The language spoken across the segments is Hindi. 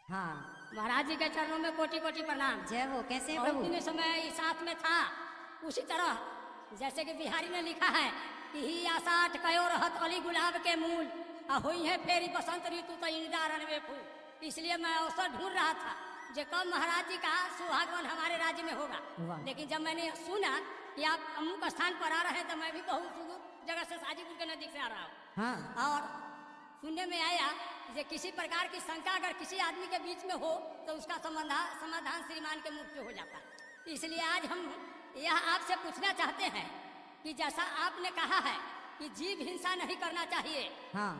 हाँ। महाराज जी के चरणों में कोटि कोटि प्रणाम। जय हो। कैसे हैं और प्रभु? उतने समय इस साथ में था उसी तरह जैसे कि बिहारी ने लिखा है कि ही आसाठ कयो रहत अली गुलाब के मूल हुई है फेरी बसंत ऋतु तो इंदा रनवे फूल। इसलिए मैं अवसर ढूंढ रहा था जो कब महाराज जी का सुहागवन हमारे राज्य में होगा। लेकिन जब मैंने सुना कि आप अमुक स्थान पर आ रहे हैं तो मैं भी बहुत सुदूर जगह से साजीपुर के नजदीक से आ रहा हूँ। हाँ। और सुनने में आया कि किसी प्रकार की शंका अगर किसी आदमी के बीच में हो तो उसका समाधान श्रीमान के मुख से हो जाता है। इसलिए आज हम यह आपसे पूछना चाहते हैं कि जैसा आपने कहा है कि जीव हिंसा नहीं करना चाहिए। हाँ।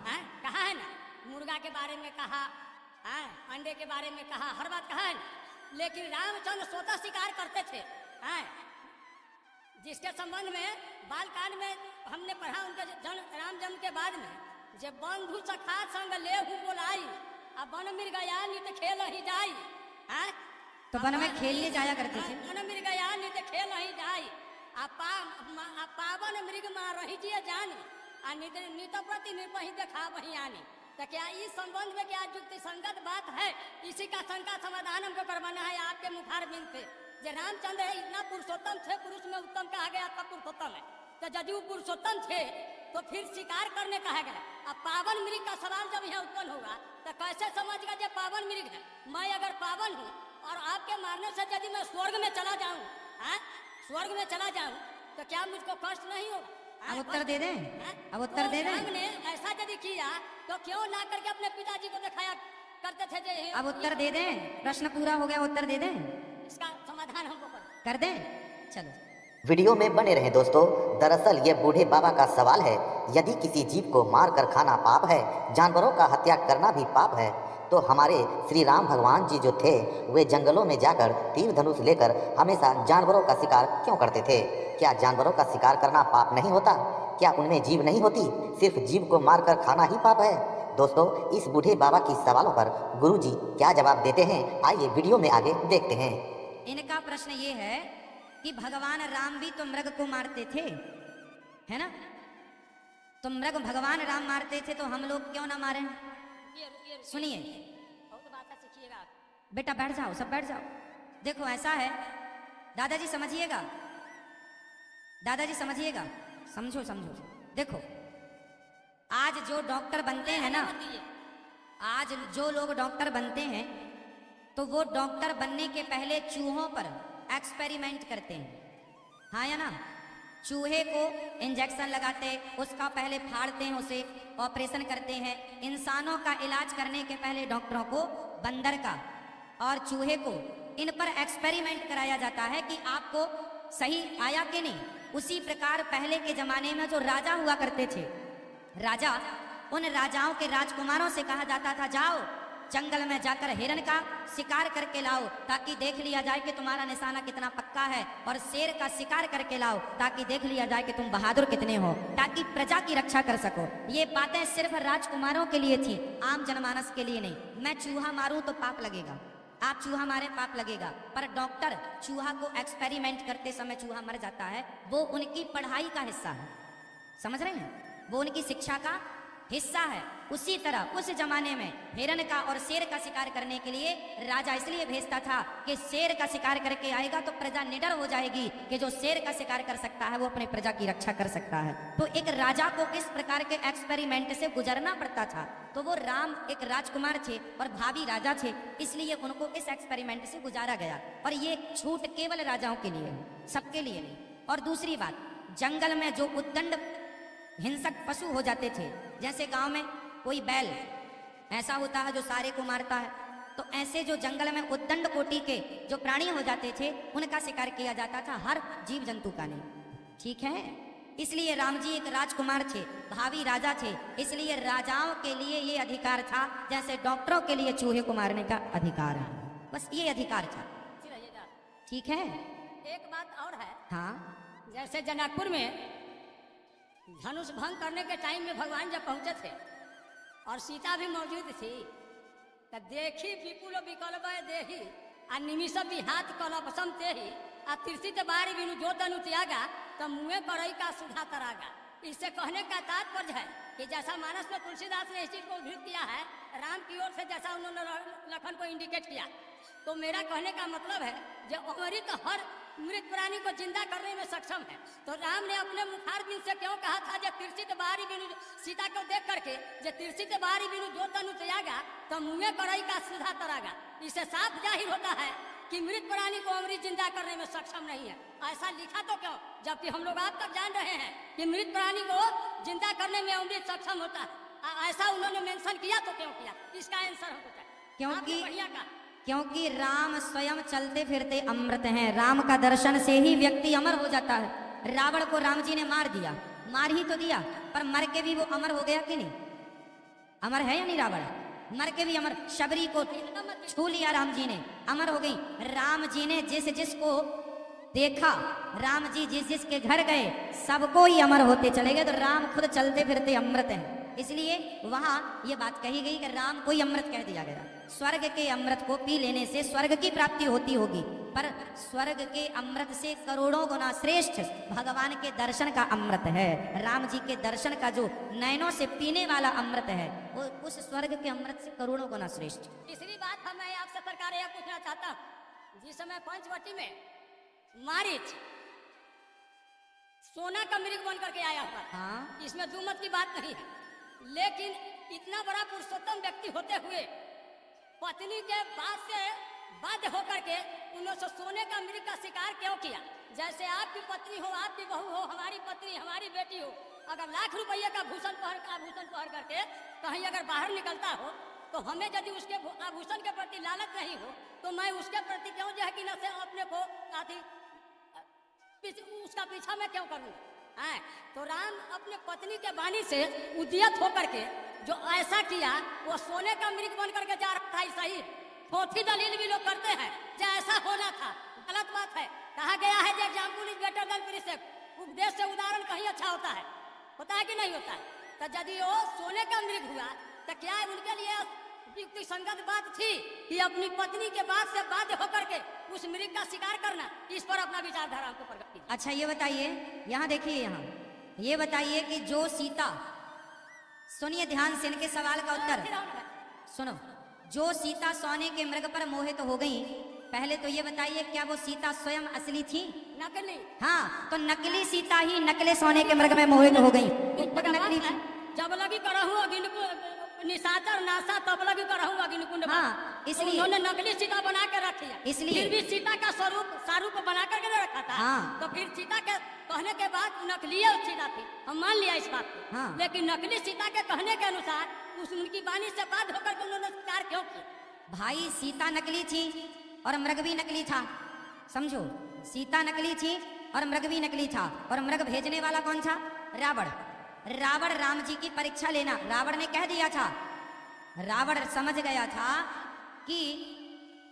कहा है ना, मुर्गा के बारे में कहा, अंडे के बारे में कहा, हर बात कहा है ना। लेकिन रामचंद्र स्वतः शिकार करते थे, जिसके संबंध में बालकांड में हमने पढ़ा उनके राम जन्म के बाद में जब बंधु सखा संग ले बोलाई अब वन मिल गया नित खेल ही जाई। तो वन में खेलिए जाया करते थे। वन मिल गया नित खेल ही जाई पावन मृग मां रही जिए जानी नित प्रति निर्पही देखा वही आनी। तो क्या इस संबंध में क्या युक्ति संगत बात है? इसी का शंका समाधान हमको करवाना है आपके मुखार बिन से। जो रामचंद्र है इतना पुरुषोत्तम थे, पुरुष में उत्तम कहा गया था पुरुषोत्तम है, तो यदि वो पुरुषोत्तम थे तो फिर शिकार करने कहा गया। अब पावन मृग का सवाल जब यहाँ उत्पन्न होगा तो कैसे समझगा जब पावन मृग है? मैं अगर पावन हूँ और आपके मारने से यदि मैं स्वर्ग में चला जाऊँ, स्वर्ग में चला जाऊँ तो क्या मुझको कष्ट नहीं होगा? अब उत्तर दे दें? अब उत्तर दे दें? हमने ऐसा यदि किया तो क्यों ना करके अपने पिताजी को दिखाया करते थे जे? अब उत्तर दे दें? प्रश्न पूरा हो गया, उत्तर दे दें? इसका समाधान हमको कर दें? चलो वीडियो में बने रहें दोस्तों। दरअसल ये बूढ़े बाबा का सवाल है, यदि किसी जीव को मार कर खाना पाप है, जानवरों का हत्या करना भी पाप है, तो हमारे श्री राम भगवान जी जो थे वे जंगलों में जाकर तीर धनुष लेकर हमेशा जानवरों का शिकार क्यों करते थे? क्या जानवरों का शिकार करना पाप नहीं होता? क्या उनमें जीव नहीं होती? सिर्फ जीव को मार कर खाना ही पाप है? दोस्तों इस बूढ़े बाबा की सवालों पर गुरुजी क्या जवाब देते हैं, आइए वीडियो में आगे देखते हैं। इनका प्रश्न ये है कि भगवान राम भी तो मृग को मारते थे, है ना? तो मृग भगवान राम मारते थे तो हम लोग क्यों ना मारें? सुनिए बेटा, बैठ जाओ, सब बैठ जाओ। देखो ऐसा है, दादाजी समझिएगा, दादाजी समझिएगा, समझो समझो। देखो आज जो डॉक्टर बनते हैं ना, आज जो लोग डॉक्टर बनते हैं तो वो डॉक्टर बनने के पहले चूहों पर एक्सपेरिमेंट करते हैं, हाँ या ना? चूहे को इंजेक्शन लगाते, उसका पहले फाड़ते हैं, उसे ऑपरेशन करते हैं। इंसानों का इलाज करने के पहले डॉक्टरों को बंदर का और चूहे को इन पर एक्सपेरिमेंट कराया जाता है कि आपको सही आया कि नहीं। उसी प्रकार पहले के जमाने में जो राजा हुआ करते थे, राजा, उन राजाओं के राजकुमारों से कहा जाता था जाओ जंगल में जाकर हिरण का शिकार करके लाओ ताकि देख लिया जाए कि तुम्हारा निशाना कितना पक्का है, और शेर का शिकार करके लाओ ताकि देख लिया जाए कि तुम बहादुर कितने हो, ताकि प्रजा की रक्षा कर सको। ये बातें सिर्फ राजकुमारों के लिए थी, आम जनमानस के लिए नहीं। मैं चूहा मारूं तो पाप लगेगा, आप चूहा मारे पाप लगेगा, पर डॉक्टर चूहा को एक्सपेरिमेंट करते समय चूहा मर जाता है, वो उनकी पढ़ाई का हिस्सा है, समझ रहे हैं? वो उनकी शिक्षा का हिस्सा है। उसी तरह उस जमाने में हिरण का और शेर का शिकार करने के लिए राजा इसलिए भेजता था कि शेर का शिकार करके आएगा तो प्रजा निडर हो जाएगी कि जो शेर का शिकार कर सकता है वो अपने प्रजा की रक्षा कर सकता है। तो एक राजा को किस प्रकार के एक्सपेरिमेंट से गुजरना पड़ता था, तो वो राम एक राजकुमार थे और भावी राजा थे, इसलिए उनको इस एक्सपेरिमेंट से गुजारा गया। और ये छूट केवल राजाओं के लिए है, सबके लिए नहीं। और दूसरी बात, जंगल में जो उद्दंड हिंसक पशु हो जाते थे, जैसे गांव में कोई बैल ऐसा होता है जो सारे को मारता है, तो ऐसे जो जंगल में उद्दंड कोटि के जो प्राणी हो जाते थे उनका शिकार किया जाता था, हर जीव जंतु का नहीं, ठीक है? इसलिए राम जी एक राजकुमार थे, भावी राजा थे, इसलिए राजाओं के लिए ये अधिकार था जैसे डॉक्टरों के लिए चूहे को मारने का अधिकार है, बस ये अधिकार था, ठीक है? एक बात और है, हाँ, जैसे जनकपुर में धनुष भंग करने के टाइम में भगवान जब पहुंचे थे और सीता भी मौजूद थी, तो देखी विपुल विकल्प देही आ निमिष विहात कलपसम तेही आ तीर्थित बारी बिनु जो तनु त्यागा तो मुँह करई का सुधा तरागा। इससे कहने का तात्पर्य है कि जैसा मानस में तुलसीदास ने इस चीज को उद्धृत किया है, राम की ओर से जैसा उन्होंने लखन को इंडिकेट किया। तो मेरा कहने का मतलब है जो अमृत हर मृत प्राणी को जिंदा करने में सक्षम है। तो राम ने अपने मुखार बिन से क्यों कहा था जो तिरछित बाहरी बिनु सीता को देख करके जो तिरछित बाहरी बिनु जो तनु त्यागा तो मुँह कड़ाई का सुधा तरागा। इससे साफ जाहिर होता है कि मृत प्राणी को अमृत जिंदा करने में सक्षम नहीं है। ऐसा लिखा तो क्यों, जबकि हम लोग आप तक जान रहे हैं कि मृत प्राणी को जिंदा करने में अमृत सक्षम होता है। ऐसा उन्होंने मेंशन किया तो क्यों किया, इसका आंसर हमको चाहिए। आपने बढ़िया कहा। क्योंकि राम स्वयं चलते फिरते अमृत हैं। राम का दर्शन से ही व्यक्ति अमर हो जाता है। रावण को राम जी ने मार दिया, मार ही तो दिया, पर मर के भी वो अमर हो गया कि नहीं? अमर है या नहीं रावण? मर के भी अमर। शबरी को छू लिया राम जी ने, अमर हो गई। राम जी ने जिस जिसको देखा, राम जी जिस जिसके घर गए, सबको ही अमर होते चले गए। तो राम खुद चलते फिरते अमृत हैं। इसलिए वहां ये बात कही गई कि राम को ही अमृत कह दिया गया। स्वर्ग के अमृत को पी लेने से स्वर्ग की प्राप्ति होती होगी, पर स्वर्ग के अमृत से करोड़ों गुना श्रेष्ठ भगवान के दर्शन का अमृत है। राम जी के दर्शन का जो नयनों से पीने वाला अमृत है, वो उस स्वर्ग के अमृत से करोड़ों गुना श्रेष्ठ। तीसरी बात मैं आपसे सरकार यह पूछना चाहता हूँ, जिस समय पंचवटी में मारीच सोना का मृग बन करके आया हुआ, हाँ, इसमें दो मत की बात नहीं है। लेकिन इतना बड़ा पुरुषोत्तम व्यक्ति होते हुए पत्नी के बाद से बाध्य होकर के उन्होंने सोने का मृग का शिकार क्यों किया? जैसे आपकी पत्नी हो, आपकी बहू हो, हमारी पत्नी, हमारी बेटी हो, अगर लाख रुपये का आभूषण पहन करके कहीं अगर बाहर निकलता हो, तो हमें यदि उसके आभूषण के प्रति लालच नहीं हो, तो मैं उसके प्रति क्यों जो है कि न से अपने को उसका पीछा मैं क्यों करूँ? तो राम अपने पत्नी के वाणी से उद्यत होकर के जो ऐसा किया, वो सोने का मृग बन करके जा रहा था। सही थोथी दलील भी लोग करते हैं जो ऐसा होना था, गलत बात है। कहा गया है जो example is better than precept, उपदेश से उदाहरण कहीं अच्छा होता है कि नहीं होता है? तो यदि वो सोने का मृग हुआ तो क्या उनके लिए युक्ति संगत बात थी कि अपनी पत्नी के बाद से बाध्य होकर के उस मृग का शिकार करना? इस पर अपना विचारधारा को प्रकट कीजिए। अच्छा ये बताइए, यहाँ देखिए, यहाँ ये बताइए कि जो सीता, सुनिए ध्यान से इनके सवाल का उत्तर सुनो। जो सीता सोने के मृग पर मोहित हो गई, पहले तो ये बताइए क्या वो सीता स्वयं असली थी? नकली। हाँ, तो नकली सीता ही नकले सोने के मृग में मोहित हो गई। नकली थी। जब लगी करहूं निशाचर नासा तब लगी करहूं अग्निकुंड। हाँ, इसलिए उन्होंने नकली सीता बना के रखी है। इसलिए फिर भी सीता का स्वरूप बना करके रखा था। हाँ। तो फिर सीता के कहने के बाद नकली सीता थी, हम मान लिया इस बात को। हाँ। लेकिन नकली सीता के कहने के अनुसार उनकी वाणी से बात होकर के उन्होंने शिकार क्यों किया? भाई सीता नकली थी और मृग भी नकली था, समझो। सीता नकली थी और मृग भी नकली था, और मृग भेजने वाला कौन था? रावण। रावण राम जी की परीक्षा लेना, रावण ने कह दिया था, रावण समझ गया था कि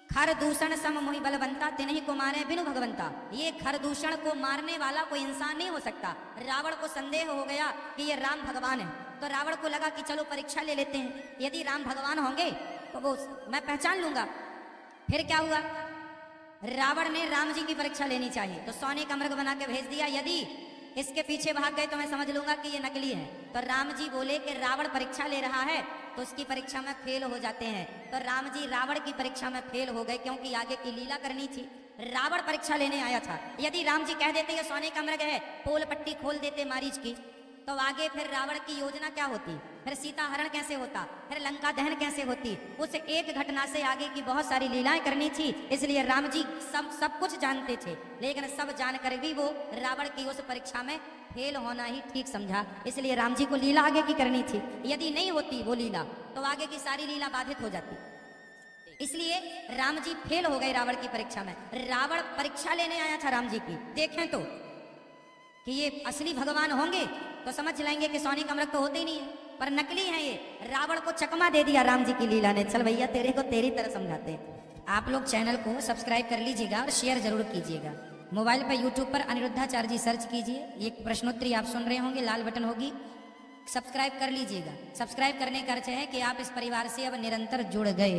खर दूषण सम मोहि बलवंता तिन्हि को मारे बिनु भगवंता। ये खर दूषण को मारने वाला कोई इंसान नहीं हो सकता। रावण को संदेह हो गया कि ये राम भगवान है, तो रावण को लगा कि चलो परीक्षा ले लेते हैं, यदि राम भगवान होंगे तो वो मैं पहचान लूंगा। फिर क्या हुआ? रावण ने राम जी की परीक्षा लेनी चाहिए, तो सोने का मृग बना के भेज दिया। यदि इसके पीछे भाग गए तो मैं समझ लूंगा कि ये नकली है। तो राम जी बोले कि रावण परीक्षा ले रहा है तो उसकी परीक्षा में फेल हो जाते हैं। तो राम जी रावण की परीक्षा में फेल हो गए, क्योंकि आगे की लीला करनी थी। रावण परीक्षा लेने आया था। यदि राम जी कह देते ये सोने का मृग है, पोल पट्टी खोल देते मारीच की, तो आगे फिर रावण की योजना क्या होती? फिर सीता हरण कैसे होता? फिर लंका दहन कैसे होती? उस एक घटना से आगे की बहुत सारी लीलाएं करनी थी। इसलिए राम जी सब कुछ जानते थे, लेकिन सब जानकर भी वो रावण की उस परीक्षा में फेल होना ही ठीक समझा। इसलिए राम जी को लीला आगे की करनी थी। यदि नहीं होती वो लीला तो आगे की सारी लीला बाधित हो जाती। इसलिए राम जी फेल हो गए रावण की परीक्षा में। रावण परीक्षा लेने आया था राम जी की। देखें तो कि ये असली भगवान होंगे तो समझ लेंगे कि सोने का मृग तो होते ही नहीं है, पर नकली है ये। रावण को चकमा दे दिया राम जी की लीला ने। चल भैया तेरे को तेरी तरह समझाते हैं। आप लोग चैनल को सब्सक्राइब कर लीजिएगा और शेयर जरूर कीजिएगा। मोबाइल पर यूट्यूब पर अनिरुद्धाचार्य जी सर्च कीजिए, एक प्रश्नोत्तरी आप सुन रहे होंगे, लाल बटन होगी, सब्सक्राइब कर लीजिएगा। सब्सक्राइब करने का अर्थ है कि आप इस परिवार से अब निरंतर जुड़ गए।